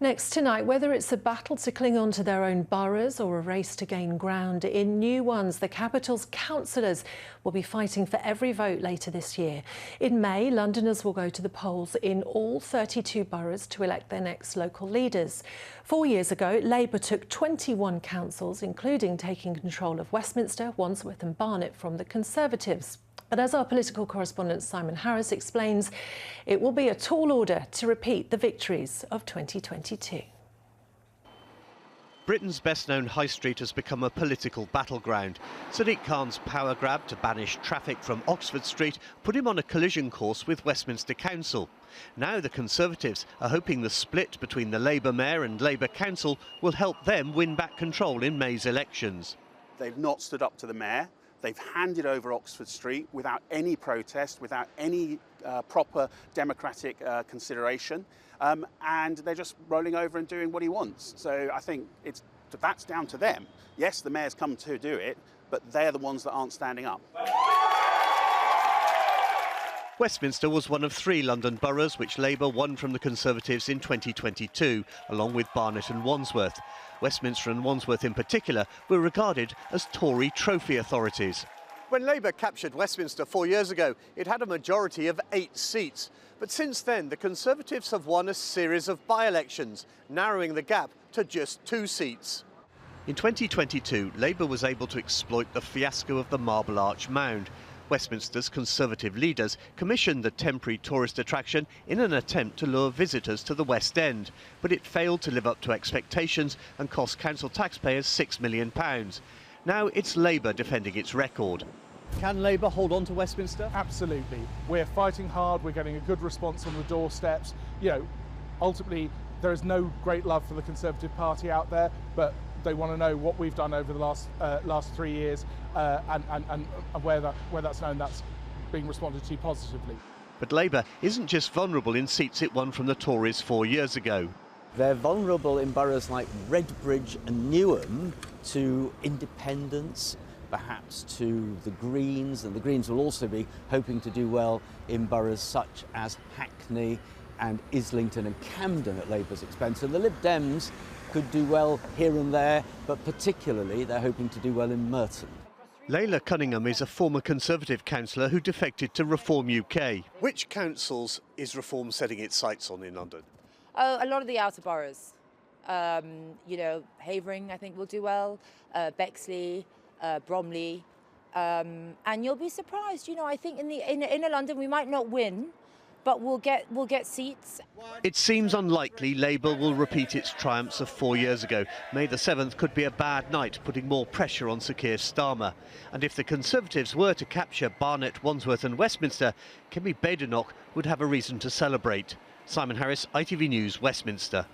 Next tonight, whether it's a battle to cling on to their own boroughs or a race to gain ground in new ones, the capital's councillors will be fighting for every vote later this year. In May, Londoners will go to the polls in all 32 boroughs to elect their next local leaders. 4 years ago, Labour took 21 councils, including taking control of Westminster, Wandsworth and Barnet from the Conservatives. But as our political correspondent Simon Harris explains, it will be a tall order to repeat the victories of 2022. Britain's best-known high street has become a political battleground. Sadiq Khan's power grab to banish traffic from Oxford Street put him on a collision course with Westminster Council. Now the Conservatives are hoping the split between the Labour Mayor and Labour Council will help them win back control in May's elections. They've not stood up to the Mayor. They've handed over Oxford Street without any protest, without any proper democratic consideration, and they're just rolling over and doing what he wants. So I think that's down to them. Yes, the Mayor's come to do it, but they're the ones that aren't standing up. Westminster was one of 3 London boroughs which Labour won from the Conservatives in 2022, along with Barnet and Wandsworth. Westminster and Wandsworth in particular were regarded as Tory trophy authorities. When Labour captured Westminster 4 years ago, it had a majority of 8 seats. But since then, the Conservatives have won a series of by-elections, narrowing the gap to just 2 seats. In 2022, Labour was able to exploit the fiasco of the Marble Arch Mound. Westminster's Conservative leaders commissioned the temporary tourist attraction in an attempt to lure visitors to the West End, but it failed to live up to expectations and cost council taxpayers £6 million. Now it's Labour defending its record. Can Labour hold on to Westminster? Absolutely. We're fighting hard, we're getting a good response on the doorsteps. You know, ultimately there is no great love for the Conservative Party out there, but they want to know what we've done over the last 3 years and where that's known, that's being responded to positively. But Labour isn't just vulnerable in seats it won from the Tories 4 years ago. They're vulnerable in boroughs like Redbridge and Newham to independents, perhaps to the Greens, and the Greens will also be hoping to do well in boroughs such as Hackney and Islington and Camden at Labour's expense. And the Lib Dems could do well here and there, but particularly they're hoping to do well in Merton. Layla Cunningham is a former Conservative councillor who defected to Reform UK. Which councils is Reform setting its sights on in London? A lot of the outer boroughs. You know, Havering I think will do well, Bexley, Bromley, and you'll be surprised. You know, I think in the inner London we might not win, but we'll get seats. It seems unlikely Labour will repeat its triumphs of 4 years ago. May the 7th could be a bad night, putting more pressure on Sir Keir Starmer. And if the Conservatives were to capture Barnet, Wandsworth and Westminster, Kemi Badenoch would have a reason to celebrate. Simon Harris, ITV News, Westminster.